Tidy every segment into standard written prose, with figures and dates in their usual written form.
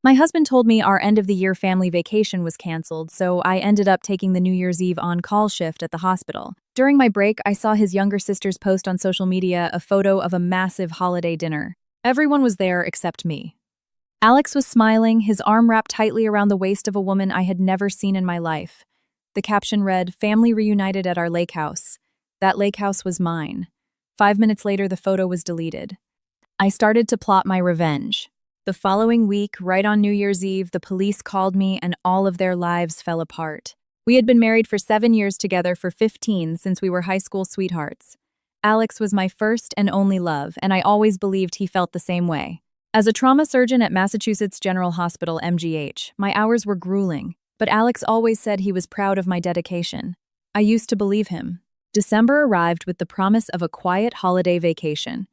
My husband told me our end-of-the-year family vacation was canceled, so I ended up taking the New Year's Eve on-call shift at the hospital. During my break, I saw his younger sister's post on social media a photo of a massive holiday dinner. Everyone was there except me. Alex was smiling, his arm wrapped tightly around the waist of a woman I had never seen in my life. The caption read, "Family reunited at our lake house." That lake house was mine. 5 minutes later, the photo was deleted. I started to plot my revenge. The following week, right on New Year's Eve, the police called me and all of their lives fell apart. We had been married for 7 years together, for 15 since we were high school sweethearts. Alex was my first and only love, and I always believed he felt the same way. As a trauma surgeon at Massachusetts General Hospital, MGH, my hours were grueling, but Alex always said he was proud of my dedication. I used to believe him. December arrived with the promise of a quiet holiday vacation.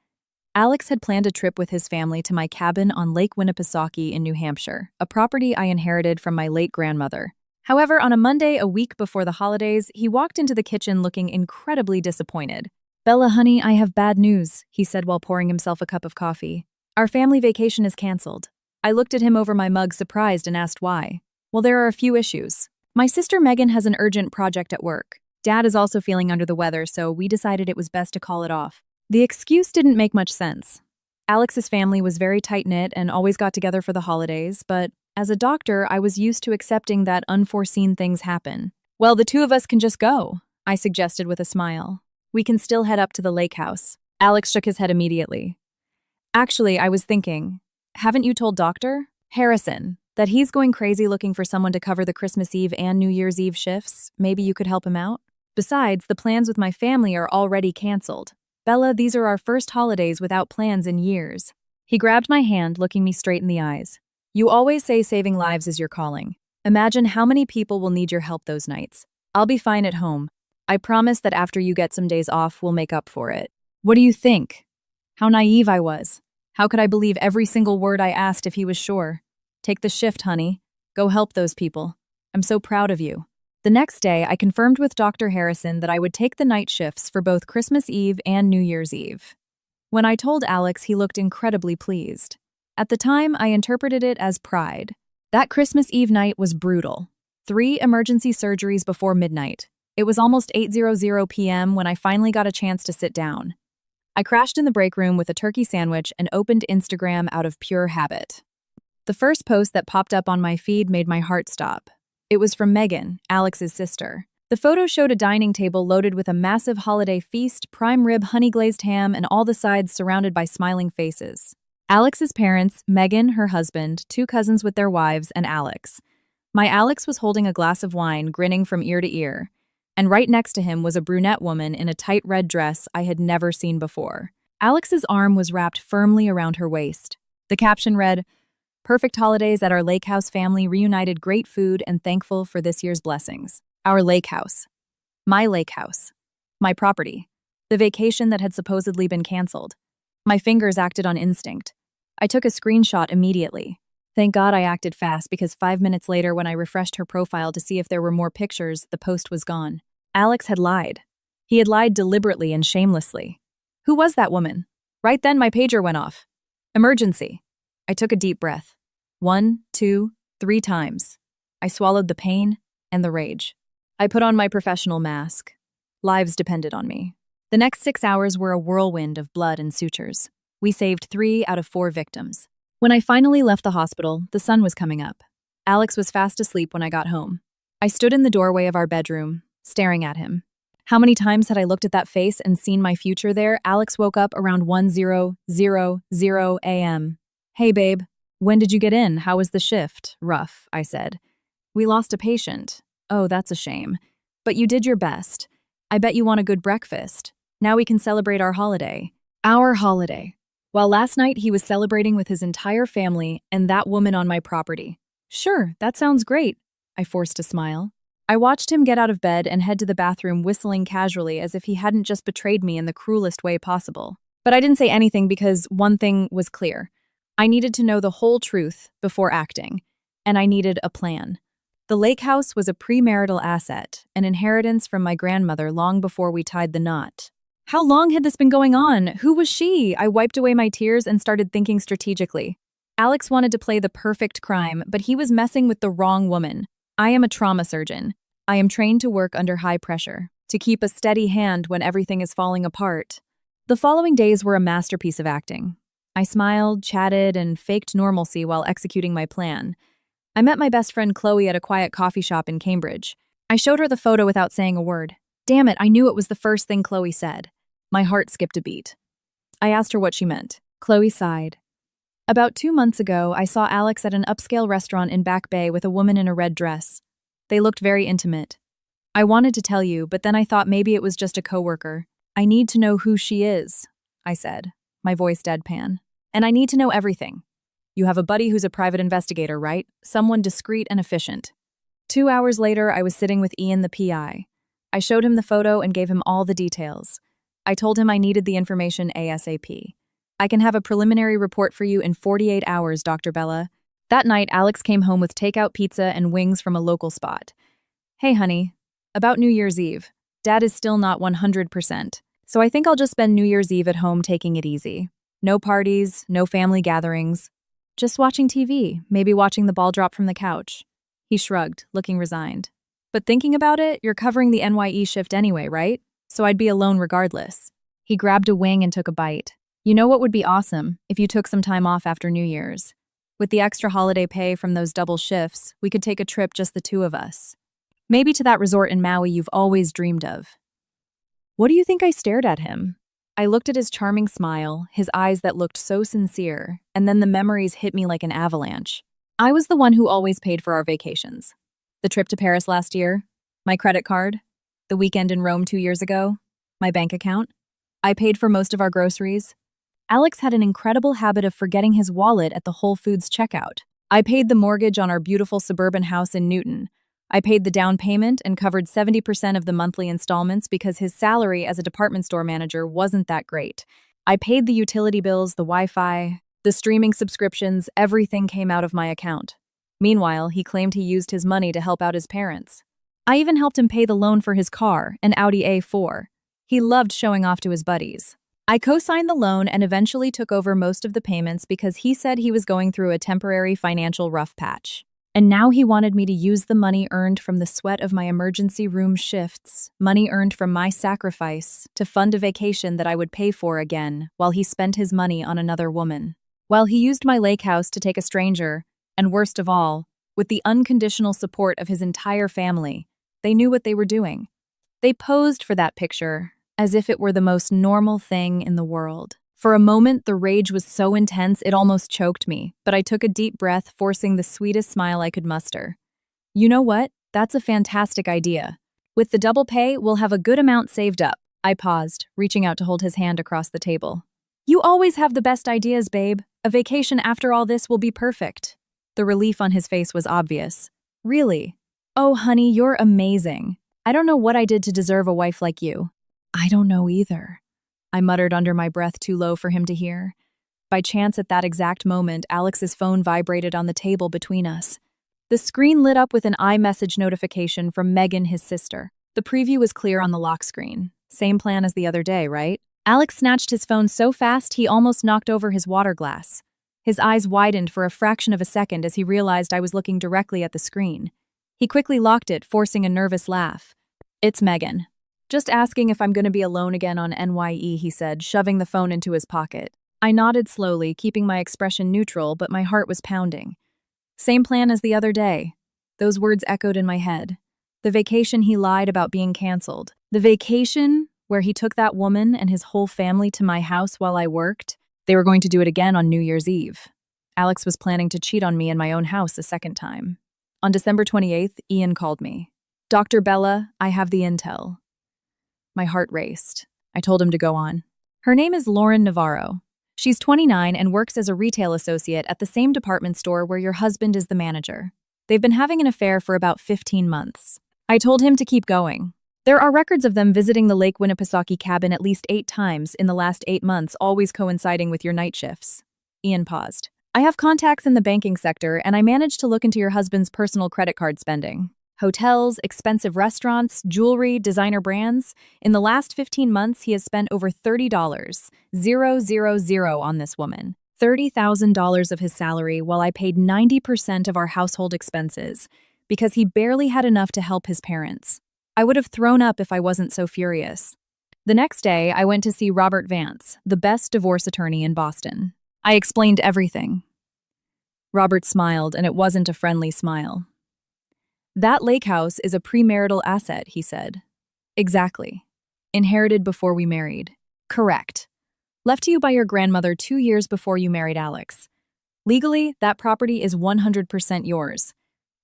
Alex had planned a trip with his family to my cabin on Lake Winnipesaukee in New Hampshire, a property I inherited from my late grandmother. However, on a Monday, a week before the holidays, he walked into the kitchen looking incredibly disappointed. "Bella, honey, I have bad news," he said while pouring himself a cup of coffee. "Our family vacation is canceled." I looked at him over my mug, surprised, and asked why. "Well, there are a few issues. My sister Megan has an urgent project at work. Dad is also feeling under the weather, so we decided it was best to call it off." The excuse didn't make much sense. Alex's family was very tight-knit and always got together for the holidays, but as a doctor, I was used to accepting that unforeseen things happen. "Well, the two of us can just go," I suggested with a smile. "We can still head up to the lake house." Alex shook his head immediately. "Actually, I was thinking, haven't you told Dr. Harrison that he's going crazy looking for someone to cover the Christmas Eve and New Year's Eve shifts? Maybe you could help him out? Besides, the plans with my family are already canceled. Bella, these are our first holidays without plans in years." He grabbed my hand, looking me straight in the eyes. "You always say saving lives is your calling. Imagine how many people will need your help those nights. I'll be fine at home. I promise that after you get some days off, we'll make up for it." What do you think? How naive I was. How could I believe every single word I asked if he was sure? "Take the shift, honey. Go help those people. I'm so proud of you." The next day, I confirmed with Dr. Harrison that I would take the night shifts for both Christmas Eve and New Year's Eve. When I told Alex, he looked incredibly pleased. At the time, I interpreted it as pride. That Christmas Eve night was brutal. 3 emergency surgeries before midnight. It was almost 8:00 p.m. when I finally got a chance to sit down. I crashed in the break room with a turkey sandwich and opened Instagram out of pure habit. The first post that popped up on my feed made my heart stop. It was from Megan, Alex's sister. The photo showed a dining table loaded with a massive holiday feast, prime rib, honey-glazed ham, and all the sides surrounded by smiling faces. Alex's parents, Megan, her husband, 2 cousins with their wives, and Alex. My Alex was holding a glass of wine, grinning from ear to ear. And right next to him was a brunette woman in a tight red dress I had never seen before. Alex's arm was wrapped firmly around her waist. The caption read, "Perfect holidays at our lake house family, reunited, great food, and thankful for this year's blessings." Our lake house. My lake house. My property. The vacation that had supposedly been canceled. My fingers acted on instinct. I took a screenshot immediately. Thank God I acted fast, because 5 minutes later, when I refreshed her profile to see if there were more pictures, the post was gone. Alex had lied. He had lied deliberately and shamelessly. Who was that woman? Right then, my pager went off. Emergency. I took a deep breath. 1, 2, 3 times. I swallowed the pain and the rage. I put on my professional mask. Lives depended on me. The next 6 hours were a whirlwind of blood and sutures. We saved 3 out of 4 victims. When I finally left the hospital, the sun was coming up. Alex was fast asleep when I got home. I stood in the doorway of our bedroom, staring at him. How many times had I looked at that face and seen my future there? Alex woke up around 1:00 a.m. "Hey, babe. When did you get in? How was the shift?" "Rough," I said. "We lost a patient." "Oh, that's a shame. But you did your best. I bet you want a good breakfast. Now we can celebrate our holiday." Our holiday. While last night he was celebrating with his entire family and that woman on my property. "Sure, that sounds great." I forced a smile. I watched him get out of bed and head to the bathroom, whistling casually as if he hadn't just betrayed me in the cruelest way possible. But I didn't say anything because one thing was clear. I needed to know the whole truth before acting, and I needed a plan. The lake house was a premarital asset, an inheritance from my grandmother long before we tied the knot. How long had this been going on? Who was she? I wiped away my tears and started thinking strategically. Alex wanted to play the perfect crime, but he was messing with the wrong woman. I am a trauma surgeon. I am trained to work under high pressure, to keep a steady hand when everything is falling apart. The following days were a masterpiece of acting. I smiled, chatted, and faked normalcy while executing my plan. I met my best friend Chloe at a quiet coffee shop in Cambridge. I showed her the photo without saying a word. Damn it, I knew it was the first thing Chloe said. My heart skipped a beat. I asked her what she meant. Chloe sighed. About 2 months ago, I saw Alex at an upscale restaurant in Back Bay with a woman in a red dress. They looked very intimate. I wanted to tell you, but then I thought maybe it was just a coworker. I need to know who she is, I said, my voice deadpan. And I need to know everything. You have a buddy who's a private investigator, right? Someone discreet and efficient. 2 hours later, I was sitting with Ian, the PI. I showed him the photo and gave him all the details. I told him I needed the information ASAP. I can have a preliminary report for you in 48 hours, Dr. Bella. That night, Alex came home with takeout pizza and wings from a local spot. Hey, honey. About New Year's Eve. Dad is still not 100%, so I think I'll just spend New Year's Eve at home taking it easy. No parties, no family gatherings. Just watching TV, maybe watching the ball drop from the couch. He shrugged, looking resigned. But thinking about it, you're covering the NYE shift anyway, right? So I'd be alone regardless. He grabbed a wing and took a bite. You know what would be awesome? If you took some time off after New Year's. With the extra holiday pay from those double shifts, we could take a trip just the two of us. Maybe to that resort in Maui you've always dreamed of. What do you think? I stared at him. I looked at his charming smile, his eyes that looked so sincere, and then the memories hit me like an avalanche. I was the one who always paid for our vacations. The trip to Paris last year, my credit card, the weekend in Rome 2 years ago, my bank account. I paid for most of our groceries. Alex had an incredible habit of forgetting his wallet at the Whole Foods checkout. I paid the mortgage on our beautiful suburban house in Newton. I paid the down payment and covered 70% of the monthly installments because his salary as a department store manager wasn't that great. I paid the utility bills, the Wi-Fi, the streaming subscriptions, everything came out of my account. Meanwhile, he claimed he used his money to help out his parents. I even helped him pay the loan for his car, an Audi A4. He loved showing off to his buddies. I co-signed the loan and eventually took over most of the payments because he said he was going through a temporary financial rough patch. And now he wanted me to use the money earned from the sweat of my emergency room shifts, money earned from my sacrifice, to fund a vacation that I would pay for again while he spent his money on another woman. While he used my lake house to take a stranger, and worst of all, with the unconditional support of his entire family, they knew what they were doing. They posed for that picture as if it were the most normal thing in the world. For a moment, the rage was so intense it almost choked me, but I took a deep breath, forcing the sweetest smile I could muster. You know what? That's a fantastic idea. With the double pay, we'll have a good amount saved up. I paused, reaching out to hold his hand across the table. You always have the best ideas, babe. A vacation after all this will be perfect. The relief on his face was obvious. Really? Oh, honey, you're amazing. I don't know what I did to deserve a wife like you. I don't know either. I muttered under my breath, too low for him to hear. By chance, at that exact moment, Alex's phone vibrated on the table between us. The screen lit up with an iMessage notification from Megan, his sister. The preview was clear on the lock screen. Same plan as the other day, right? Alex snatched his phone so fast he almost knocked over his water glass. His eyes widened for a fraction of a second as he realized I was looking directly at the screen. He quickly locked it, forcing a nervous laugh. It's Megan. Just asking if I'm going to be alone again on NYE, he said, shoving the phone into his pocket. I nodded slowly, keeping my expression neutral, but my heart was pounding. Same plan as the other day. Those words echoed in my head. The vacation he lied about being canceled. The vacation where he took that woman and his whole family to my house while I worked. They were going to do it again on New Year's Eve. Alex was planning to cheat on me in my own house a second time. On December 28th, Ian called me. Dr. Bella, I have the intel. My heart raced. I told him to go on. Her name is Lauren Navarro. She's 29 and works as a retail associate at the same department store where your husband is the manager. They've been having an affair for about 15 months. I told him to keep going. There are records of them visiting the Lake Winnipesaukee cabin at least 8 times in the last 8 months, always coinciding with your night shifts. Ian paused. I have contacts in the banking sector, and I managed to look into your husband's personal credit card spending. Hotels, expensive restaurants, jewelry, designer brands. In the last 15 months, he has spent over $30, 000 on this woman. $30,000 of his salary while I paid 90% of our household expenses because he barely had enough to help his parents. I would have thrown up if I wasn't so furious. The next day, I went to see Robert Vance, the best divorce attorney in Boston. I explained everything. Robert smiled, and it wasn't a friendly smile. "That lake house is a premarital asset," he said. "Exactly. Inherited before we married." "Correct. Left to you by your grandmother 2 years before you married Alex. Legally, that property is 100% yours.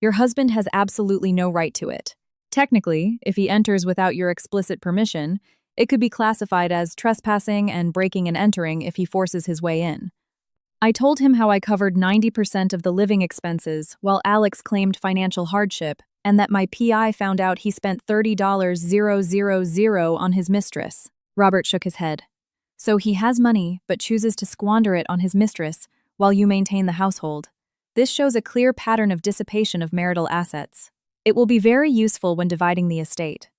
Your husband has absolutely no right to it. Technically, if he enters without your explicit permission, it could be classified as trespassing and breaking and entering if he forces his way in." I told him how I covered 90% of the living expenses while Alex claimed financial hardship and that my PI found out he spent $30,000 on his mistress. Robert shook his head. "So he has money but chooses to squander it on his mistress while you maintain the household. This shows a clear pattern of dissipation of marital assets. It will be very useful when dividing the estate.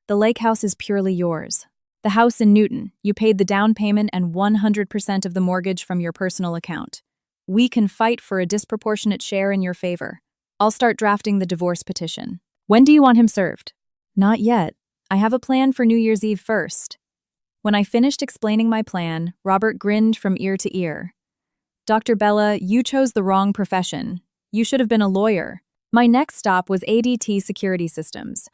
The lake house is purely yours. The house in Newton, you paid the down payment and 100% of the mortgage from your personal account. We can fight for a disproportionate share in your favor. I'll start drafting the divorce petition. When do you want him served?" "Not yet. I have a plan for New Year's Eve first." When I finished explaining my plan, Robert grinned from ear to ear. "Dr. Bella, you chose the wrong profession. You should have been a lawyer." My next stop was ADT Security Systems.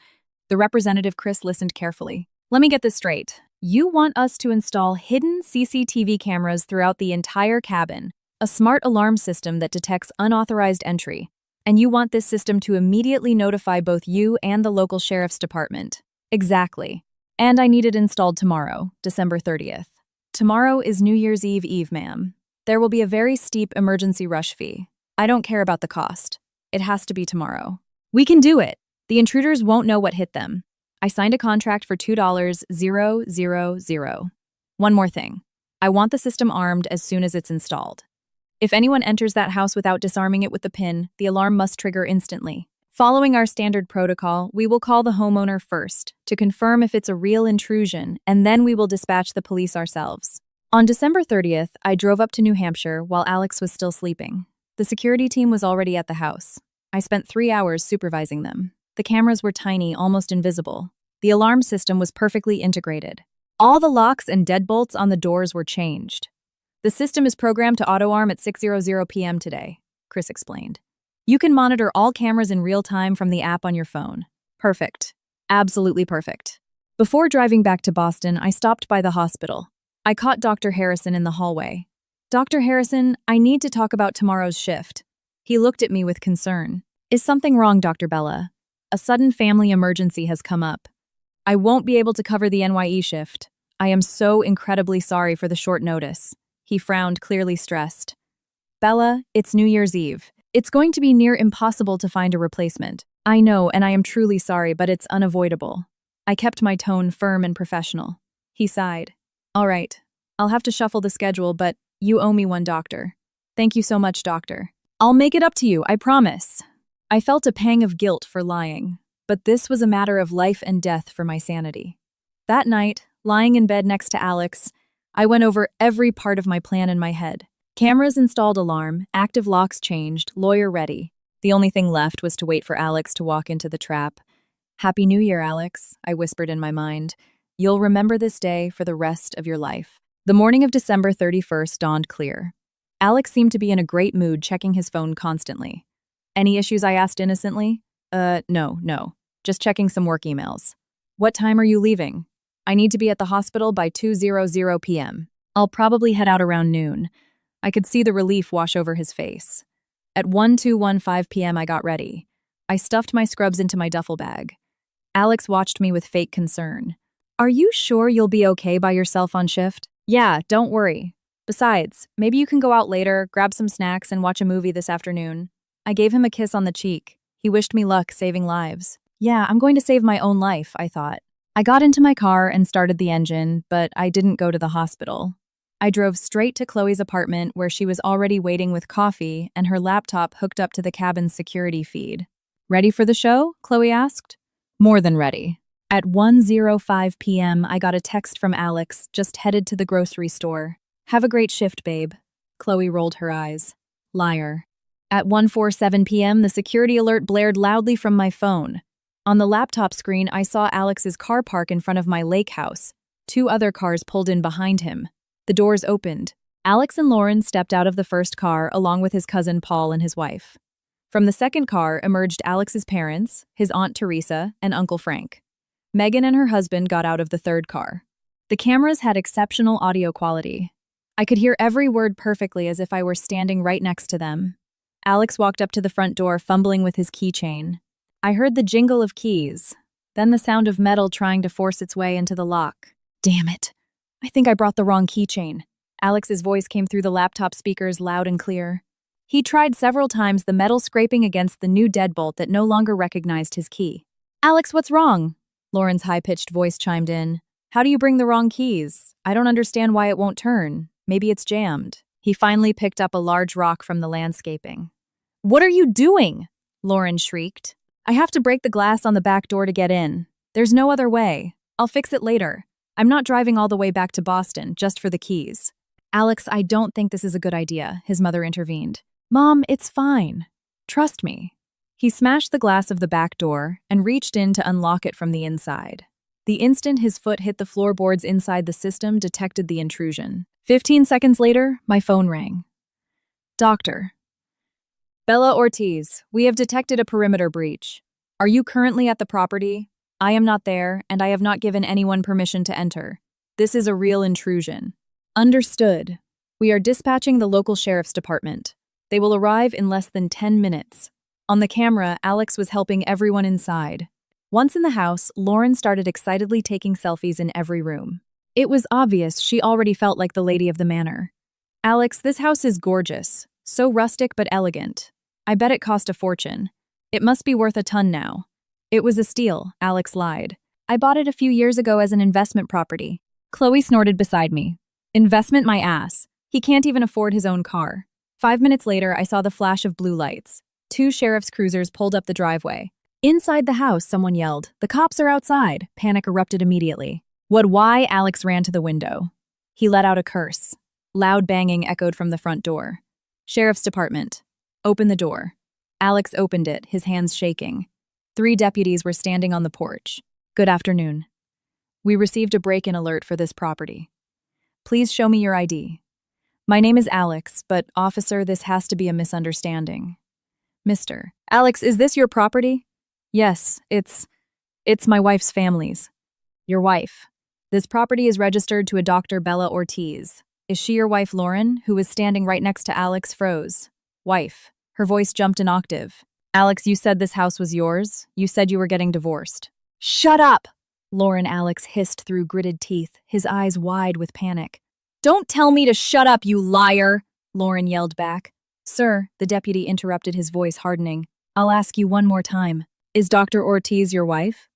The representative Chris listened carefully. "Let me get this straight. You want us to install hidden CCTV cameras throughout the entire cabin, a smart alarm system that detects unauthorized entry, and you want this system to immediately notify both you and the local sheriff's department." "Exactly. And I need it installed tomorrow, December 30th. Tomorrow is New Year's Eve, ma'am. There will be a very steep emergency rush fee. I don't care about the cost. It has to be tomorrow." "We can do it. The intruders won't know what hit them." I signed a contract for $2,000. One more thing. I want the system armed as soon as it's installed. If anyone enters that house without disarming it with the pin, the alarm must trigger instantly. Following our standard protocol, we will call the homeowner first to confirm if it's a real intrusion, and then we will dispatch the police ourselves. On December 30th, I drove up to New Hampshire while Alex was still sleeping. The security team was already at the house. I spent 3 hours supervising them. The cameras were tiny, almost invisible. The alarm system was perfectly integrated. All the locks and deadbolts on the doors were changed. "The system is programmed to auto-arm at 6:00 p.m. today," Chris explained. "You can monitor all cameras in real time from the app on your phone." Perfect. Absolutely perfect. Before driving back to Boston, I stopped by the hospital. I caught Dr. Harrison in the hallway. "Dr. Harrison, I need to talk about tomorrow's shift." He looked at me with concern. "Is something wrong, Dr. Bella? A sudden family emergency has come up. I won't be able to cover the NYE shift. I am so incredibly sorry for the short notice." He frowned, clearly stressed. "Bella, it's New Year's Eve. It's going to be near impossible to find a replacement. I know, and I am truly sorry, but it's unavoidable." I kept my tone firm and professional. He sighed. "All right. I'll have to shuffle the schedule, but you owe me one, doctor." "Thank you so much, doctor. I'll make it up to you, I promise." I felt a pang of guilt for lying, but this was a matter of life and death for my sanity. That night, lying in bed next to Alex, I went over every part of my plan in my head. Cameras installed, alarm, active locks changed, lawyer ready. The only thing left was to wait for Alex to walk into the trap. "Happy New Year, Alex," I whispered in my mind. "You'll remember this day for the rest of your life." The morning of December 31st dawned clear. Alex seemed to be in a great mood, checking his phone constantly. "Any issues?" I asked innocently. No. Just checking some work emails." "What time are you leaving?" "I need to be at the hospital by 2:00 p.m. I'll probably head out around noon." I could see the relief wash over his face. At 12:15 p.m. I got ready. I stuffed my scrubs into my duffel bag. Alex watched me with fake concern. "Are you sure you'll be okay by yourself on shift?" "Yeah, don't worry. Besides, maybe you can go out later, grab some snacks, and watch a movie this afternoon." I gave him a kiss on the cheek. He wished me luck saving lives. Yeah, I'm going to save my own life, I thought. I got into my car and started the engine, but I didn't go to the hospital. I drove straight to Chloe's apartment where she was already waiting with coffee and her laptop hooked up to the cabin's security feed. "Ready for the show?" Chloe asked. "More than ready." At 1:05 p.m., I got a text from Alex, just headed to the grocery store. "Have a great shift, babe." Chloe rolled her eyes. Liar. At 1:47 p.m., the security alert blared loudly from my phone. On the laptop screen, I saw Alex's car park in front of my lake house. 2 other cars pulled in behind him. The doors opened. Alex and Lauren stepped out of the first car along with his cousin Paul and his wife. From the second car emerged Alex's parents, his Aunt Teresa, and Uncle Frank. Megan and her husband got out of the third car. The cameras had exceptional audio quality. I could hear every word perfectly as if I were standing right next to them. Alex walked up to the front door, fumbling with his keychain. I heard the jingle of keys, then the sound of metal trying to force its way into the lock. Damn it. I think I brought the wrong keychain. Alex's voice came through the laptop speakers loud and clear. He tried several times, the metal scraping against the new deadbolt that no longer recognized his key. Alex, what's wrong? Lauren's high-pitched voice chimed in. How do you bring the wrong keys? I don't understand why it won't turn. Maybe it's jammed. He finally picked up a large rock from the landscaping. What are you doing? Lauren shrieked. I have to break the glass on the back door to get in. There's no other way. I'll fix it later. I'm not driving all the way back to Boston just for the keys. Alex, I don't think this is a good idea, his mother intervened. Mom, it's fine. Trust me. He smashed the glass of the back door and reached in to unlock it from the inside. The instant his foot hit the floorboards inside the system detected the intrusion. 15 seconds later, my phone rang. Doctor. Bella Ortiz, we have detected a perimeter breach. Are you currently at the property? I am not there, and I have not given anyone permission to enter. This is a real intrusion. Understood. We are dispatching the local sheriff's department. They will arrive in less than 10 minutes. On the camera, Alex was helping everyone inside. Once in the house, Lauren started excitedly taking selfies in every room. It was obvious she already felt like the lady of the manor. Alex, this house is gorgeous. So rustic but elegant. I bet it cost a fortune. It must be worth a ton now. It was a steal, Alex lied. I bought it a few years ago as an investment property. Chloe snorted beside me. Investment my ass. He can't even afford his own car. 5 minutes later, I saw the flash of blue lights. 2 sheriff's cruisers pulled up the driveway. Inside the house, someone yelled, "The cops are outside!" Panic erupted immediately. Why? Alex ran to the window. He let out a curse. Loud banging echoed from the front door. Sheriff's department. Open the door. Alex opened it, his hands shaking. 3 deputies were standing on the porch. Good afternoon. We received a break-in alert for this property. Please show me your ID. My name is Alex, but officer, this has to be a misunderstanding. Mr. Alex, is this your property? Yes, it's my wife's family's. Your wife. This property is registered to a Dr. Bella Ortiz. Is she your wife, Lauren, who was standing right next to Alex, froze? Wife. Her voice jumped an octave. Alex, you said this house was yours? You said you were getting divorced. Shut up! Lauren Alex hissed through gritted teeth, his eyes wide with panic. Don't tell me to shut up, you liar! Lauren yelled back. Sir, the deputy interrupted, his voice hardening. I'll ask you one more time. Is Dr. Ortiz your wife?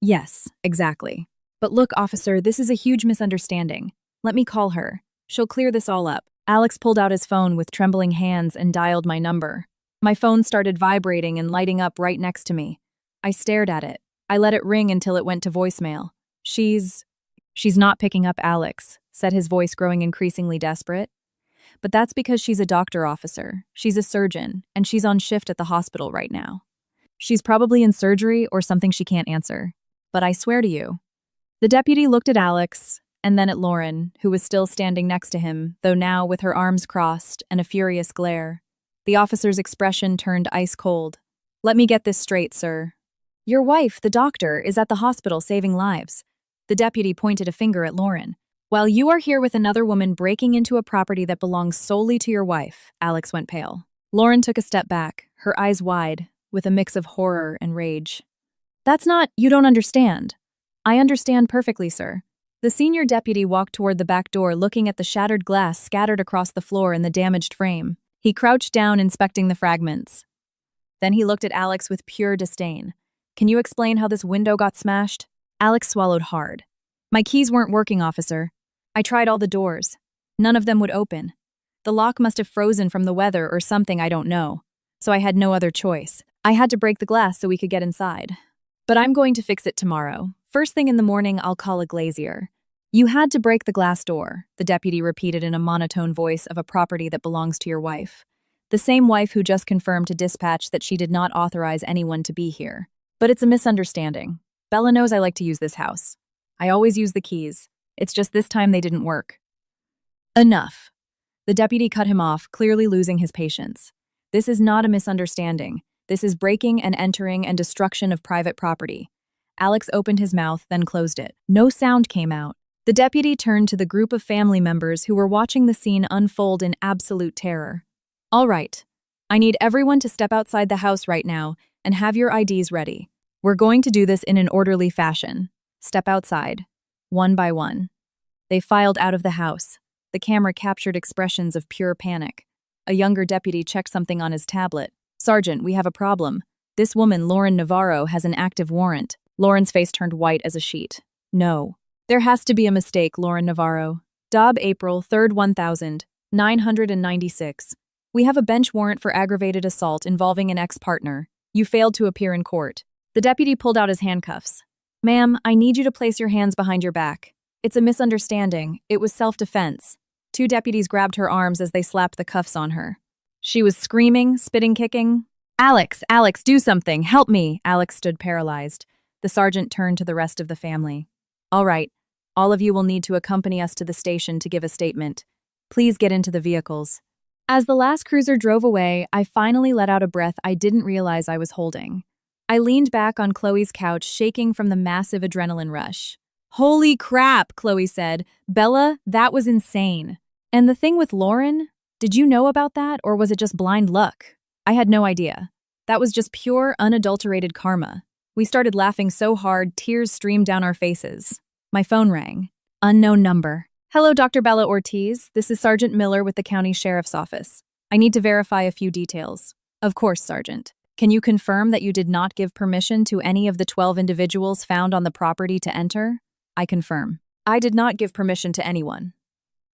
Yes, exactly. But look, officer, this is a huge misunderstanding. Let me call her. She'll clear this all up. Alex pulled out his phone with trembling hands and dialed my number. My phone started vibrating and lighting up right next to me. I stared at it. I let it ring until it went to voicemail. She's not picking up, Alex, said his voice growing increasingly desperate. But that's because she's a doctor, officer. She's a surgeon, and she's on shift at the hospital right now. She's probably in surgery or something she can't answer. But I swear to you. The deputy looked at Alex, and then at Lauren, who was still standing next to him, though now with her arms crossed and a furious glare. The officer's expression turned ice cold. Let me get this straight, sir. Your wife, the doctor, is at the hospital saving lives. The deputy pointed a finger at Lauren. While you are here with another woman breaking into a property that belongs solely to your wife, Alex went pale. Lauren took a step back, her eyes wide, with a mix of horror and rage. You don't understand. I understand perfectly, sir. The senior deputy walked toward the back door, looking at the shattered glass scattered across the floor and the damaged frame. He crouched down, inspecting the fragments. Then he looked at Alex with pure disdain. Can you explain how this window got smashed? Alex swallowed hard. My keys weren't working, officer. I tried all the doors. None of them would open. The lock must have frozen from the weather or something, I don't know. So I had no other choice. I had to break the glass so we could get inside. But I'm going to fix it tomorrow. First thing in the morning, I'll call a glazier. You had to break the glass door, the deputy repeated in a monotone voice of a property that belongs to your wife. The same wife who just confirmed to dispatch that she did not authorize anyone to be here. But it's a misunderstanding. Bella knows I like to use this house. I always use the keys. It's just this time they didn't work. Enough. The deputy cut him off, clearly losing his patience. This is not a misunderstanding. This is breaking and entering and destruction of private property. Alex opened his mouth, then closed it. No sound came out. The deputy turned to the group of family members who were watching the scene unfold in absolute terror. All right. I need everyone to step outside the house right now and have your IDs ready. We're going to do this in an orderly fashion. Step outside. One by one. They filed out of the house. The camera captured expressions of pure panic. A younger deputy checked something on his tablet. Sergeant, we have a problem. This woman, Lauren Navarro, has an active warrant. Lauren's face turned white as a sheet. No. There has to be a mistake, Lauren Navarro. Dob April 3rd 1996. We have a bench warrant for aggravated assault involving an ex-partner. You failed to appear in court. The deputy pulled out his handcuffs. Ma'am, I need you to place your hands behind your back. It's a misunderstanding. It was self-defense. Two deputies grabbed her arms as they slapped the cuffs on her. She was screaming, spitting, kicking. Alex, do something. Help me. Alex stood paralyzed. The sergeant turned to the rest of the family. All right. All of you will need to accompany us to the station to give a statement. Please get into the vehicles. As the last cruiser drove away, I finally let out a breath I didn't realize I was holding. I leaned back on Chloe's couch, shaking from the massive adrenaline rush. Holy crap, Chloe said. Bella, that was insane. And the thing with Lauren? Did you know about that, or was it just blind luck? I had no idea. That was just pure, unadulterated karma. We started laughing so hard, tears streamed down our faces. My phone rang. Unknown number. Hello, Dr. Bella Ortiz. This is Sergeant Miller with the County Sheriff's Office. I need to verify a few details. Of course, Sergeant. Can you confirm that you did not give permission to any of the 12 individuals found on the property to enter? I confirm. I did not give permission to anyone.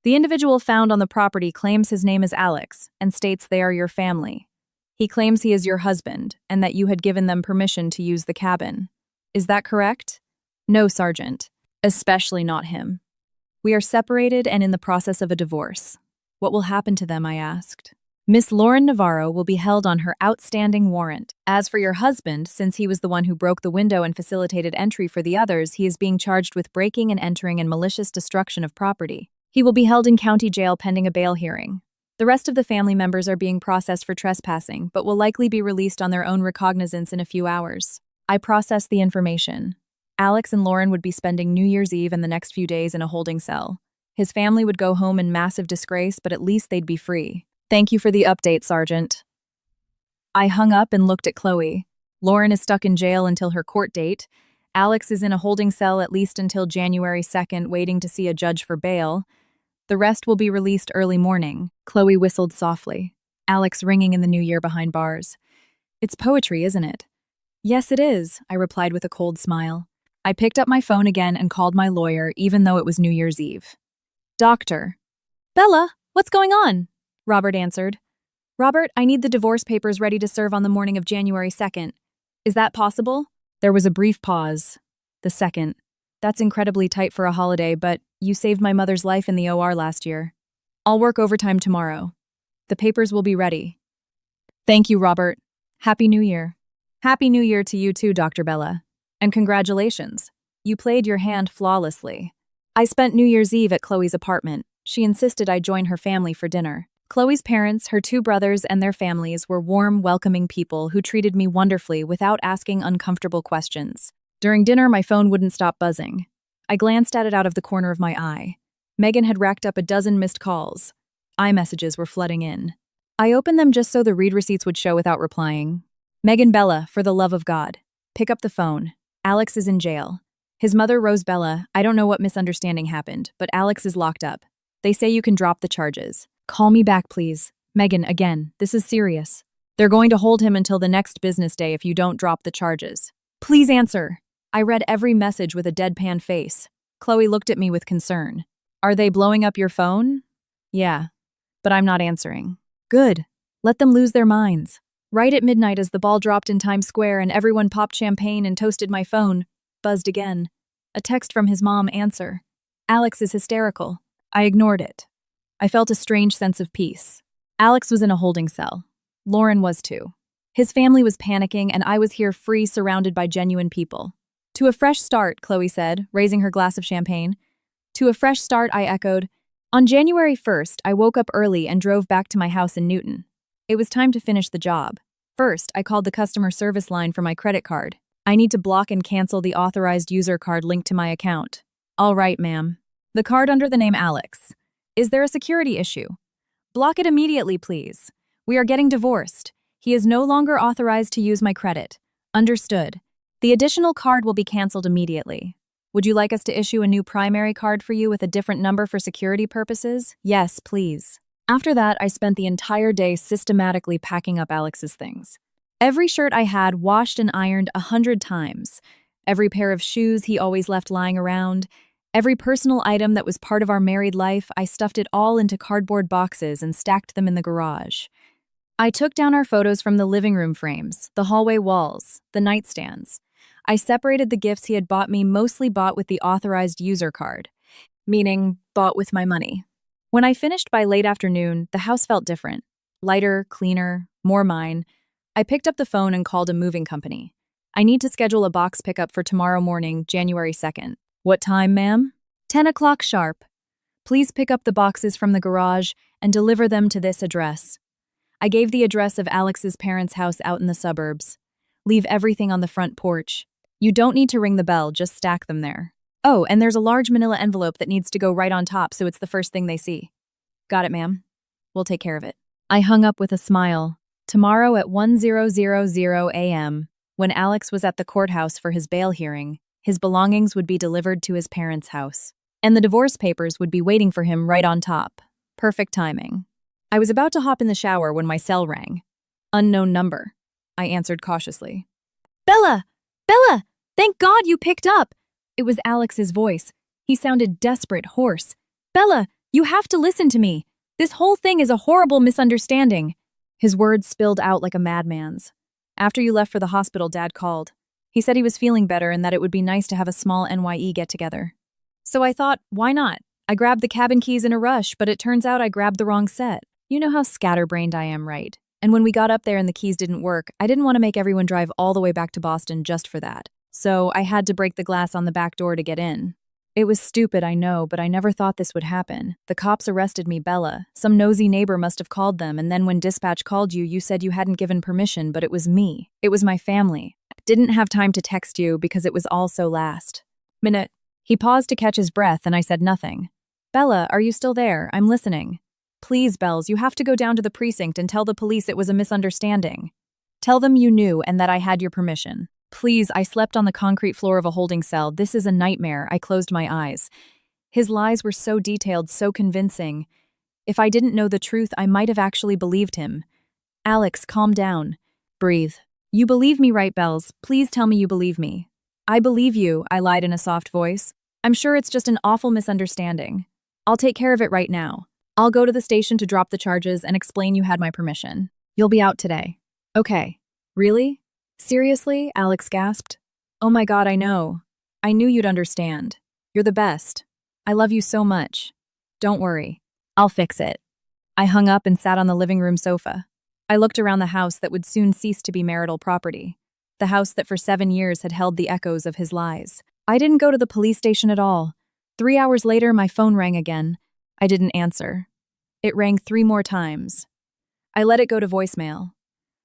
The individual found on the property claims his name is Alex and states they are your family. He claims he is your husband and that you had given them permission to use the cabin. Is that correct? No, Sergeant. Especially not him. We are separated and in the process of a divorce. What will happen to them, I asked. Miss Lauren Navarro will be held on her outstanding warrant. As for your husband, since he was the one who broke the window and facilitated entry for the others, he is being charged with breaking and entering and malicious destruction of property. He will be held in county jail pending a bail hearing. The rest of the family members are being processed for trespassing, but will likely be released on their own recognizance in a few hours. I processed the information. Alex and Lauren would be spending New Year's Eve and the next few days in a holding cell. His family would go home in massive disgrace, but at least they'd be free. Thank you for the update, Sergeant. I hung up and looked at Chloe. Lauren is stuck in jail until her court date. Alex is in a holding cell at least until January 2nd, waiting to see a judge for bail. The rest will be released early morning. Chloe whistled softly. Alex ringing in the new year behind bars. It's poetry, isn't it? Yes, it is, I replied with a cold smile. I picked up my phone again and called my lawyer, even though it was New Year's Eve. Doctor. Bella, what's going on? Robert answered. Robert, I need the divorce papers ready to serve on the morning of January 2nd. Is that possible? There was a brief pause. The 2nd. That's incredibly tight for a holiday, but you saved my mother's life in the OR last year. I'll work overtime tomorrow. The papers will be ready. Thank you, Robert. Happy New Year. Happy New Year to you too, Dr. Bella. And congratulations. You played your hand flawlessly. I spent New Year's Eve at Chloe's apartment. She insisted I join her family for dinner. Chloe's parents, her 2 brothers, and their families were warm, welcoming people who treated me wonderfully without asking uncomfortable questions. During dinner, my phone wouldn't stop buzzing. I glanced at it out of the corner of my eye. Megan had racked up a dozen missed calls. iMessages were flooding in. I opened them just so the read receipts would show without replying. Megan Bella, for the love of God. Pick up the phone. Alex is in jail. His mother, Rose Bella, I don't know what misunderstanding happened, but Alex is locked up. They say you can drop the charges. Call me back, please. Megan, again, this is serious. They're going to hold him until the next business day if you don't drop the charges. Please answer. I read every message with a deadpan face. Chloe looked at me with concern. Are they blowing up your phone? Yeah, but I'm not answering. Good. Let them lose their minds. Right at midnight as the ball dropped in Times Square and everyone popped champagne and toasted my phone, buzzed again. A text from his mom, answer. Alex is hysterical. I ignored it. I felt a strange sense of peace. Alex was in a holding cell. Lauren was too. His family was panicking, and I was here free, surrounded by genuine people. To a fresh start, Chloe said, raising her glass of champagne. To a fresh start, I echoed. On January 1st, I woke up early and drove back to my house in Newton. It was time to finish the job. First, I called the customer service line for my credit card. I need to block and cancel the authorized user card linked to my account. All right, ma'am. The card under the name Alex. Is there a security issue? Block it immediately, please. We are getting divorced. He is no longer authorized to use my credit. Understood. The additional card will be canceled immediately. Would you like us to issue a new primary card for you with a different number for security purposes? Yes, please. After that, I spent the entire day systematically packing up Alex's things. Every shirt I had washed and ironed 100 times. Every pair of shoes he always left lying around. Every personal item that was part of our married life, I stuffed it all into cardboard boxes and stacked them in the garage. I took down our photos from the living room frames, the hallway walls, the nightstands. I separated the gifts he had bought me, mostly bought with the authorized user card, meaning bought with my money. When I finished by late afternoon, the house felt different. Lighter, cleaner, more mine. I picked up the phone and called a moving company. I need to schedule a box pickup for tomorrow morning, January 2nd. What time, ma'am? 10 o'clock sharp. Please pick up the boxes from the garage and deliver them to this address. I gave the address of Alex's parents' house out in the suburbs. Leave everything on the front porch. You don't need to ring the bell, just stack them there. Oh, and there's a large manila envelope that needs to go right on top so it's the first thing they see. Got it, ma'am. We'll take care of it. I hung up with a smile. Tomorrow at 10:00 a.m., when Alex was at the courthouse for his bail hearing, his belongings would be delivered to his parents' house. And the divorce papers would be waiting for him right on top. Perfect timing. I was about to hop in the shower when my cell rang. Unknown number. I answered cautiously. Bella! Bella! Thank God you picked up! It was Alex's voice. He sounded desperate, hoarse. Bella, you have to listen to me. This whole thing is a horrible misunderstanding. His words spilled out like a madman's. After you left for the hospital, Dad called. He said he was feeling better and that it would be nice to have a small NYE get-together. So I thought, why not? I grabbed the cabin keys in a rush, but it turns out I grabbed the wrong set. You know how scatterbrained I am, right? And when we got up there and the keys didn't work, I didn't want to make everyone drive all the way back to Boston just for that. So I had to break the glass on the back door to get in. It was stupid, I know, but I never thought this would happen. The cops arrested me, Bella. Some nosy neighbor must have called them, and then when dispatch called you, you said you hadn't given permission, but it was me. It was my family. Didn't have time to text you because it was all so last minute. He paused to catch his breath, and I said nothing. Bella, are you still there? I'm listening. Please, Bells, you have to go down to the precinct and tell the police it was a misunderstanding. Tell them you knew and that I had your permission. Please, I slept on the concrete floor of a holding cell. This is a nightmare. I closed my eyes. His lies were so detailed, so convincing. If I didn't know the truth, I might have actually believed him. Alex, calm down. Breathe. You believe me, right, Bells? Please tell me you believe me. I believe you, I lied in a soft voice. I'm sure it's just an awful misunderstanding. I'll take care of it right now. I'll go to the station to drop the charges and explain you had my permission. You'll be out today. Okay. Really? Seriously? Alex gasped. Oh my God, I know. I knew you'd understand. You're the best. I love you so much. Don't worry. I'll fix it. I hung up and sat on the living room sofa. I looked around the house that would soon cease to be marital property. The house that for 7 years had held the echoes of his lies. I didn't go to the police station at all. 3 hours later, my phone rang again. I didn't answer. It rang 3 more times. I let it go to voicemail.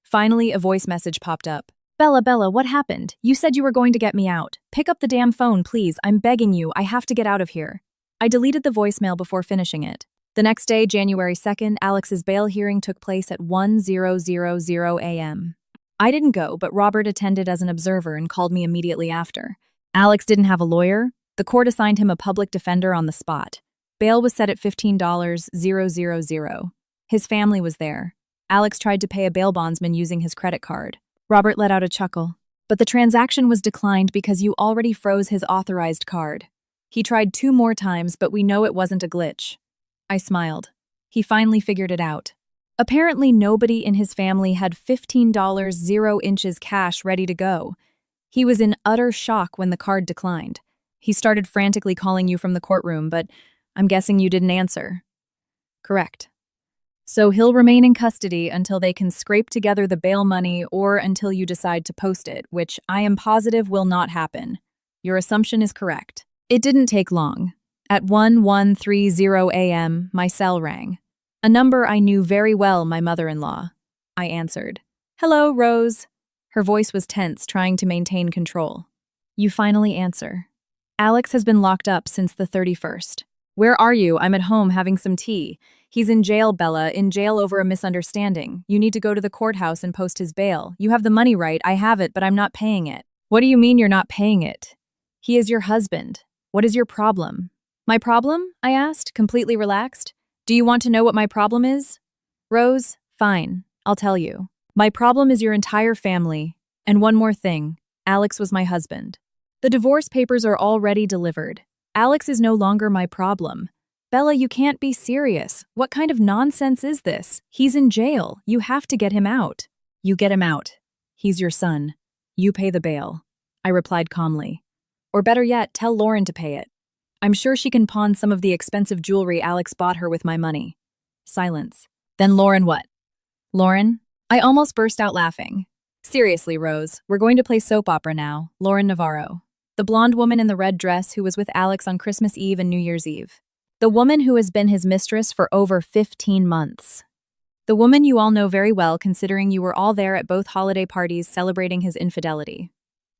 Finally, a voice message popped up. Bella, what happened? You said you were going to get me out. Pick up the damn phone, please. I'm begging you. I have to get out of here. I deleted the voicemail before finishing it. The next day, January 2nd, Alex's bail hearing took place at 10:00 a.m. I didn't go, but Robert attended as an observer and called me immediately after. Alex didn't have a lawyer. The court assigned him a public defender on the spot. Bail was set at $15,000. His family was there. Alex tried to pay a bail bondsman using his credit card. Robert let out a chuckle. But the transaction was declined because you already froze his authorized card. He tried 2 more times, but we know it wasn't a glitch. I smiled. He finally figured it out. Apparently nobody in his family had $15 0 inches cash ready to go. He was in utter shock when the card declined. He started frantically calling you from the courtroom, but I'm guessing you didn't answer. Correct. So he'll remain in custody until they can scrape together the bail money or until you decide to post it, which I am positive will not happen. Your assumption is correct. It didn't take long. At 11:30 a.m., my cell rang. A number I knew very well, my mother-in-law. I answered. Hello, Rose. Her voice was tense, trying to maintain control. You finally answer. Alex has been locked up since the 31st. Where are you? I'm at home having some tea. He's in jail, Bella, in jail over a misunderstanding. You need to go to the courthouse and post his bail. You have the money, right? I have it, but I'm not paying it. What do you mean you're not paying it? He is your husband. What is your problem? My problem? I asked, completely relaxed. Do you want to know what my problem is? Rose, fine, I'll tell you. My problem is your entire family. And one more thing, Alex was my husband. The divorce papers are already delivered. Alex is no longer my problem. Bella, you can't be serious. What kind of nonsense is this? He's in jail. You have to get him out. You get him out. He's your son. You pay the bail. I replied calmly. Or better yet, tell Lauren to pay it. I'm sure she can pawn some of the expensive jewelry Alex bought her with my money. Silence. Then Lauren what? Lauren? I almost burst out laughing. Seriously, Rose, we're going to play soap opera now. Lauren Navarro. The blonde woman in the red dress who was with Alex on Christmas Eve and New Year's Eve. The woman who has been his mistress for over 15 months. The woman you all know very well, considering you were all there at both holiday parties celebrating his infidelity.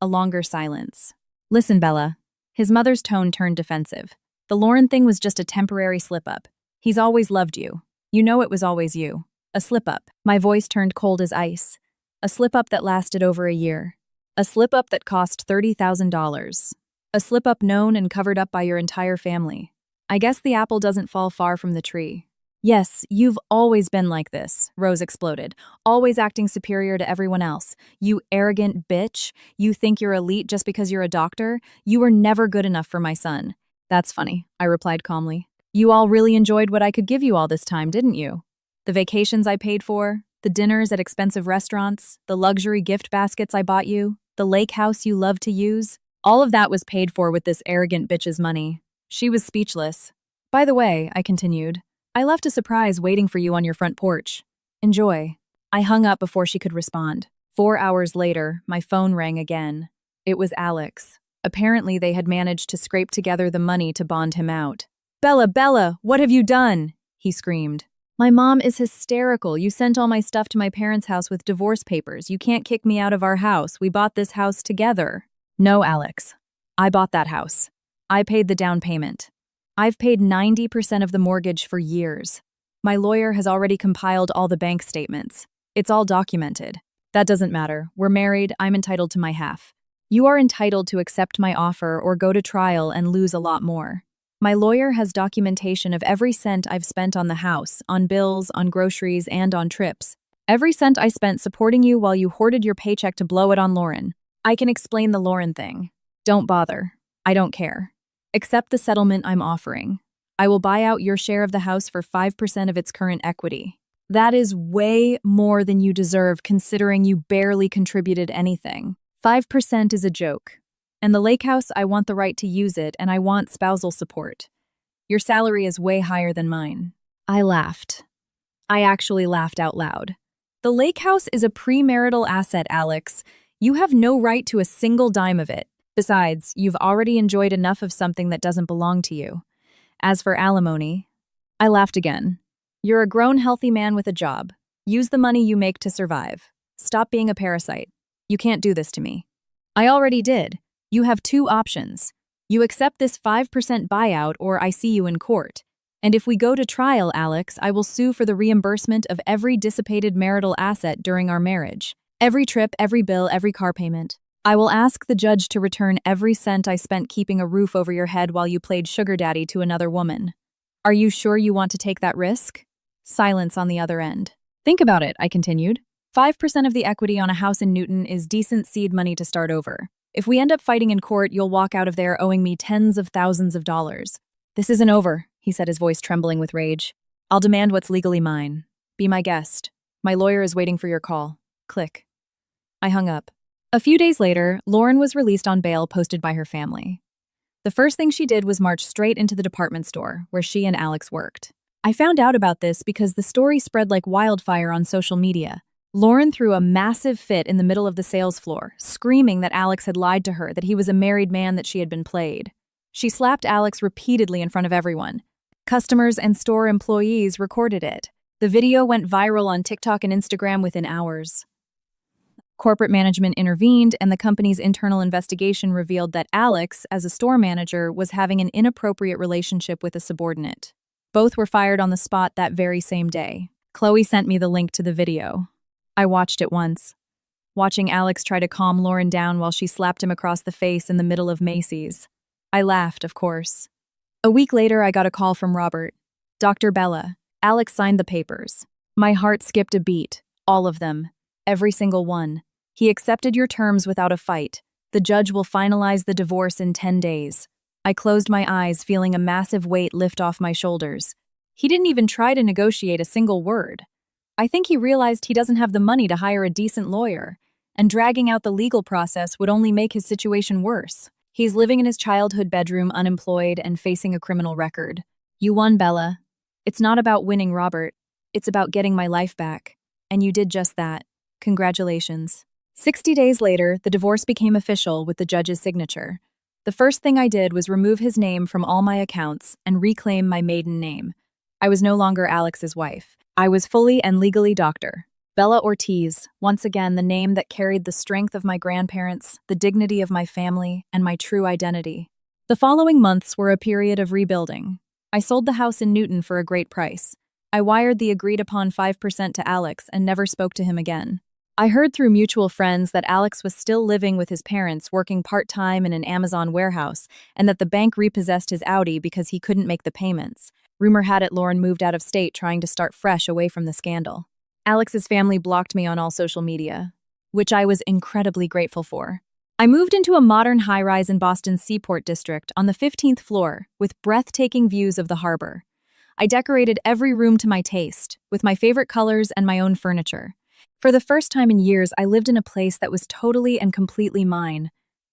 A longer silence. Listen, Bella. His mother's tone turned defensive. The Lauren thing was just a temporary slip-up. He's always loved you. You know it was always you. A slip-up. My voice turned cold as ice. A slip-up that lasted over a year. A slip-up that cost $30,000. A slip-up known and covered up by your entire family. I guess the apple doesn't fall far from the tree. Yes, you've always been like this, Rose exploded. Always acting superior to everyone else. You arrogant bitch. You think you're elite just because you're a doctor? You were never good enough for my son. That's funny, I replied calmly. You all really enjoyed what I could give you all this time, didn't you? The vacations I paid for, the dinners at expensive restaurants, the luxury gift baskets I bought you, the lake house you loved to use. All of that was paid for with this arrogant bitch's money. She was speechless. By the way, I continued, I left a surprise waiting for you on your front porch. Enjoy. I hung up before she could respond. 4 hours later, my phone rang again. It was Alex. Apparently, they had managed to scrape together the money to bond him out. Bella, what have you done? He screamed. My mom is hysterical. You sent all my stuff to my parents' house with divorce papers. You can't kick me out of our house. We bought this house together. No, Alex. I bought that house. I paid the down payment. I've paid 90% of the mortgage for years. My lawyer has already compiled all the bank statements. It's all documented. That doesn't matter. We're married. I'm entitled to my half. You are entitled to accept my offer or go to trial and lose a lot more. My lawyer has documentation of every cent I've spent on the house, on bills, on groceries, and on trips. Every cent I spent supporting you while you hoarded your paycheck to blow it on Lauren. I can explain the Lauren thing. Don't bother. I don't care. Accept the settlement I'm offering. I will buy out your share of the house for 5% of its current equity. That is way more than you deserve considering you barely contributed anything. 5% is a joke. And the lake house, I want the right to use it, and I want spousal support. Your salary is way higher than mine. I laughed. I actually laughed out loud. The lake house is a premarital asset, Alex. You have no right to a single dime of it. Besides, you've already enjoyed enough of something that doesn't belong to you. As for alimony, I laughed again. You're a grown, healthy man with a job. Use the money you make to survive. Stop being a parasite. You can't do this to me. I already did. You have two options. You accept this 5% buyout or I see you in court. And if we go to trial, Alex, I will sue for the reimbursement of every dissipated marital asset during our marriage. Every trip, every bill, every car payment. I will ask the judge to return every cent I spent keeping a roof over your head while you played sugar daddy to another woman. Are you sure you want to take that risk? Silence on the other end. Think about it, I continued. 5% of the equity on a house in Newton is decent seed money to start over. If we end up fighting in court, you'll walk out of there owing me tens of thousands of dollars. This isn't over, he said, his voice trembling with rage. I'll demand what's legally mine. Be my guest. My lawyer is waiting for your call. Click. I hung up. A few days later, Lauren was released on bail posted by her family. The first thing she did was march straight into the department store where she and Alex worked. I found out about this because the story spread like wildfire on social media. Lauren threw a massive fit in the middle of the sales floor, screaming that Alex had lied to her, that he was a married man, that she had been played. She slapped Alex repeatedly in front of everyone. Customers and store employees recorded it. The video went viral on TikTok and Instagram within hours. Corporate management intervened, and the company's internal investigation revealed that Alex, as a store manager, was having an inappropriate relationship with a subordinate. Both were fired on the spot that very same day. Chloe sent me the link to the video. I watched it once, watching Alex try to calm Lauren down while she slapped him across the face in the middle of Macy's. I laughed, of course. A week later, I got a call from Robert. Dr. Bella. Alex signed the papers. My heart skipped a beat. All of them. Every single one. He accepted your terms without a fight. The judge will finalize the divorce in 10 days. I closed my eyes, feeling a massive weight lift off my shoulders. He didn't even try to negotiate a single word. I think he realized he doesn't have the money to hire a decent lawyer, and dragging out the legal process would only make his situation worse. He's living in his childhood bedroom, unemployed, and facing a criminal record. You won, Bella. It's not about winning, Robert. It's about getting my life back. And you did just that. Congratulations. 60 days later, the divorce became official with the judge's signature. The first thing I did was remove his name from all my accounts and reclaim my maiden name. I was no longer Alex's wife. I was fully and legally Dr. Bella Ortiz, once again the name that carried the strength of my grandparents, the dignity of my family, and my true identity. The following months were a period of rebuilding. I sold the house in Newton for a great price. I wired the agreed-upon 5% to Alex and never spoke to him again. I heard through mutual friends that Alex was still living with his parents, working part-time in an Amazon warehouse, and that the bank repossessed his Audi because he couldn't make the payments. Rumor had it Lauren moved out of state, trying to start fresh away from the scandal. Alex's family blocked me on all social media, which I was incredibly grateful for. I moved into a modern high-rise in Boston's Seaport District on the 15th floor with breathtaking views of the harbor. I decorated every room to my taste, with my favorite colors and my own furniture. For the first time in years, I lived in a place that was totally and completely mine.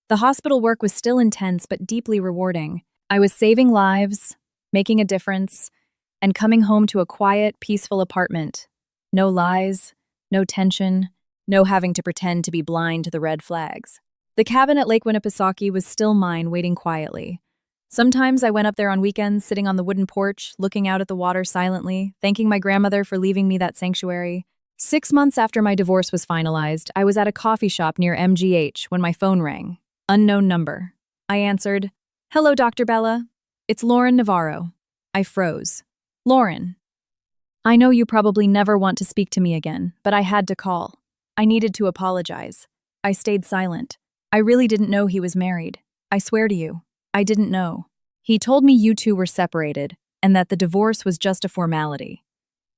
The hospital work was still intense but deeply rewarding. I was saving lives, making a difference, and coming home to a quiet, peaceful apartment. No lies, no tension, no having to pretend to be blind to the red flags. The cabin at Lake Winnipesaukee was still mine, waiting quietly. Sometimes I went up there on weekends, sitting on the wooden porch, looking out at the water silently, thanking my grandmother for leaving me that sanctuary. 6 months after my divorce was finalized, I was at a coffee shop near MGH when my phone rang. Unknown number. I answered, "Hello, Dr. Bella. It's Lauren Navarro." I froze. "Lauren. I know you probably never want to speak to me again, but I had to call. I needed to apologize." I stayed silent. I really didn't know he was married. I swear to you, I didn't know. He told me you two were separated and that the divorce was just a formality.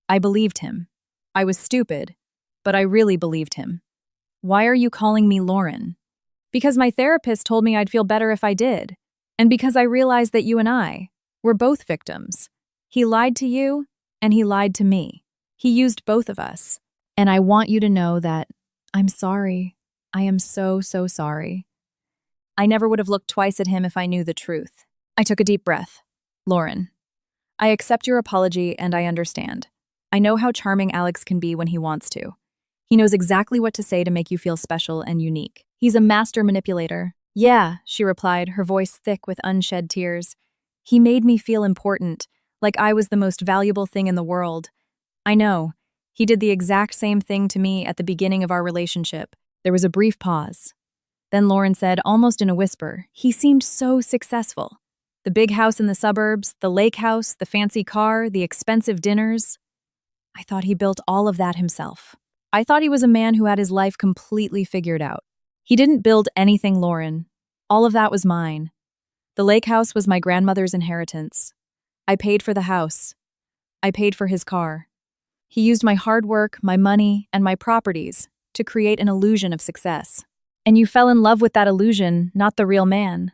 I believed him. I was stupid, but I really believed him. "Why are you calling me Lauren?" "Because my therapist told me I'd feel better if I did. And because I realized that you and I were both victims. He lied to you, and he lied to me. He used both of us. And I want you to know that I'm sorry. I am so, so sorry." I never would have looked twice at him if I knew the truth. I took a deep breath. "Lauren, I accept your apology and I understand. I know how charming Alex can be when he wants to. He knows exactly what to say to make you feel special and unique. He's a master manipulator." "Yeah," she replied, her voice thick with unshed tears. "He made me feel important, like I was the most valuable thing in the world. I know. He did the exact same thing to me at the beginning of our relationship." There was a brief pause. Then Lauren said, almost in a whisper, "He seemed so successful. The big house in the suburbs, the lake house, the fancy car, the expensive dinners. I thought he built all of that himself. I thought he was a man who had his life completely figured out. He didn't build anything, Lauren. All of that was mine. The lake house was my grandmother's inheritance. I paid for the house. I paid for his car. He used my hard work, my money, and my properties to create an illusion of success. And you fell in love with that illusion, not the real man."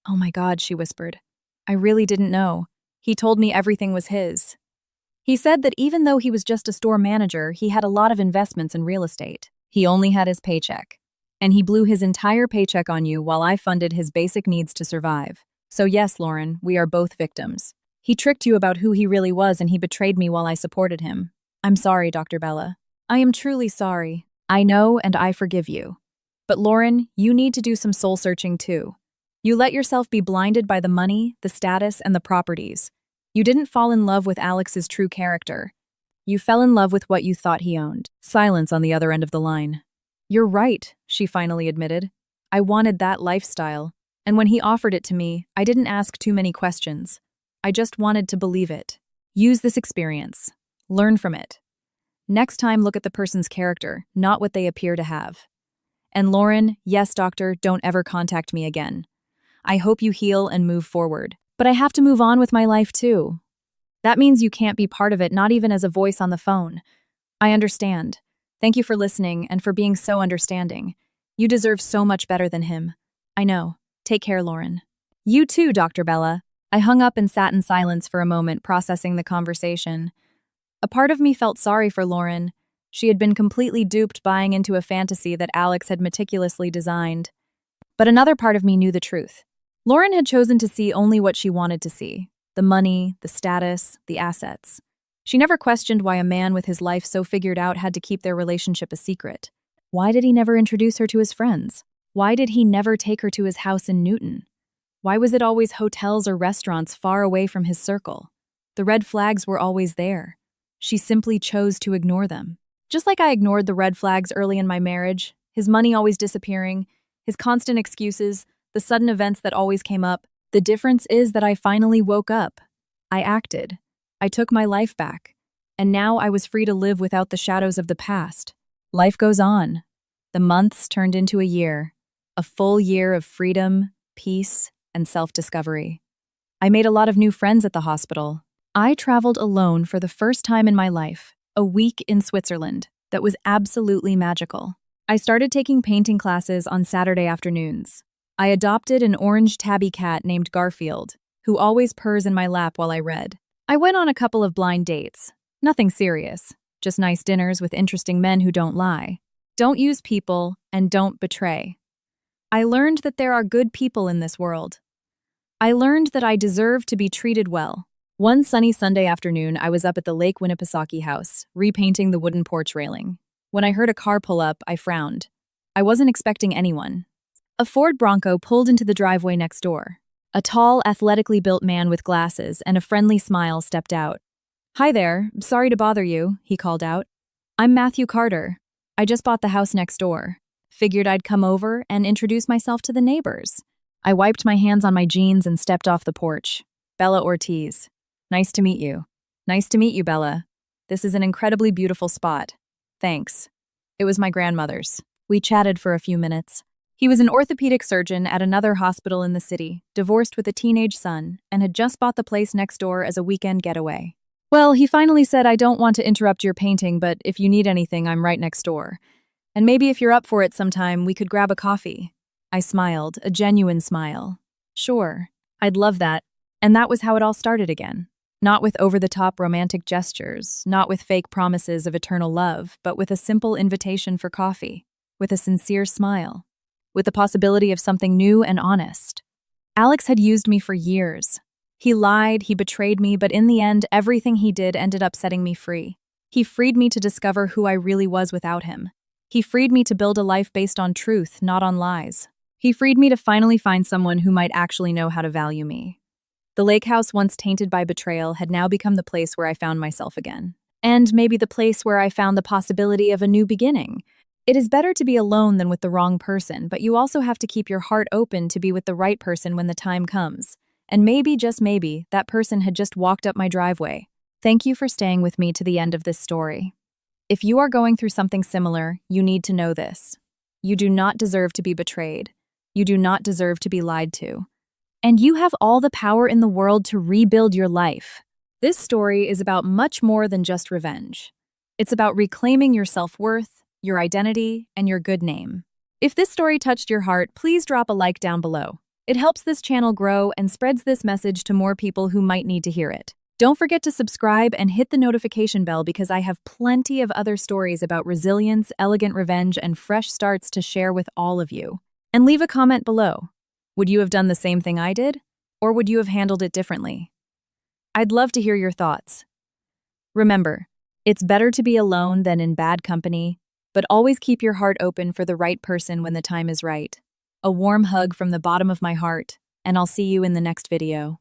"Oh my God," she whispered. "I really didn't know. He told me everything was his. He said that even though he was just a store manager, he had a lot of investments in real estate. He only had his paycheck. And he blew his entire paycheck on you while I funded his basic needs to survive. So yes, Lauren, we are both victims. He tricked you about who he really was and he betrayed me while I supported him. I'm sorry, Dr. Bella. I am truly sorry. I know and I forgive you. But Lauren, you need to do some soul searching too. You let yourself be blinded by the money, the status, and the properties. You didn't fall in love with Alex's true character. You fell in love with what you thought he owned. Silence on the other end of the line. You're right, she finally admitted. I wanted that lifestyle. And when he offered it to me, I didn't ask too many questions. I just wanted to believe it. Use this experience. Learn from it. Next time, look at the person's character, not what they appear to have. And Lauren, yes, doctor, don't ever contact me again. I hope you heal and move forward. But I have to move on with my life too. That means you can't be part of it, not even as a voice on the phone. I understand. Thank you for listening and for being so understanding. You deserve so much better than him. I know. Take care, Lauren. You too, Dr. Bella. I hung up and sat in silence for a moment, processing the conversation. A part of me felt sorry for Lauren. She had been completely duped, buying into a fantasy that Alex had meticulously designed. But another part of me knew the truth. Lauren had chosen to see only what she wanted to see. The money, the status, the assets. She never questioned why a man with his life so figured out had to keep their relationship a secret. Why did he never introduce her to his friends? Why did he never take her to his house in Newton? Why was it always hotels or restaurants far away from his circle? The red flags were always there. She simply chose to ignore them. Just like I ignored the red flags early in my marriage, his money always disappearing, his constant excuses, the sudden events that always came up. The difference is that I finally woke up. I acted. I took my life back. And now I was free to live without the shadows of the past. Life goes on. The months turned into a year. A full year of freedom, peace, and self-discovery. I made a lot of new friends at the hospital. I traveled alone for the first time in my life, a week in Switzerland that was absolutely magical. I started taking painting classes on Saturday afternoons. I adopted an orange tabby cat named Garfield, who always purrs in my lap while I read. I went on a couple of blind dates. Nothing serious, just nice dinners with interesting men who don't lie. Don't use people and don't betray. I learned that there are good people in this world. I learned that I deserve to be treated well. One sunny Sunday afternoon, I was up at the Lake Winnipesaukee house, repainting the wooden porch railing. When I heard a car pull up, I frowned. I wasn't expecting anyone. A Ford Bronco pulled into the driveway next door. A tall, athletically built man with glasses and a friendly smile stepped out. "Hi there, sorry to bother you," he called out. "I'm Matthew Carter. I just bought the house next door. Figured I'd come over and introduce myself to the neighbors." I wiped my hands on my jeans and stepped off the porch. "Bella Ortiz. Nice to meet you." "Nice to meet you, Bella. This is an incredibly beautiful spot. Thanks." It was my grandmother's. We chatted for a few minutes. He was an orthopedic surgeon at another hospital in the city, divorced with a teenage son, and had just bought the place next door as a weekend getaway. "Well, he finally said, I don't want to interrupt your painting, but if you need anything, I'm right next door. And maybe if you're up for it sometime, we could grab a coffee." I smiled, a genuine smile. "Sure, I'd love that." And that was how it all started again. Not with over-the-top romantic gestures, not with fake promises of eternal love, but with a simple invitation for coffee, with a sincere smile, with the possibility of something new and honest. Alex had used me for years. He lied, he betrayed me, but in the end, everything he did ended up setting me free. He freed me to discover who I really was without him. He freed me to build a life based on truth, not on lies. He freed me to finally find someone who might actually know how to value me. The lake house, once tainted by betrayal, had now become the place where I found myself again. And maybe the place where I found the possibility of a new beginning. It is better to be alone than with the wrong person, but you also have to keep your heart open to be with the right person when the time comes. And maybe, just maybe, that person had just walked up my driveway. Thank you for staying with me to the end of this story. If you are going through something similar, you need to know this. You do not deserve to be betrayed. You do not deserve to be lied to. And you have all the power in the world to rebuild your life. This story is about much more than just revenge. It's about reclaiming your self-worth, your identity, and your good name. If this story touched your heart, please drop a like down below. It helps this channel grow and spreads this message to more people who might need to hear it. Don't forget to subscribe and hit the notification bell because I have plenty of other stories about resilience, elegant revenge, and fresh starts to share with all of you. And leave a comment below. Would you have done the same thing I did? Or would you have handled it differently? I'd love to hear your thoughts. Remember, it's better to be alone than in bad company, but always keep your heart open for the right person when the time is right. A warm hug from the bottom of my heart, and I'll see you in the next video.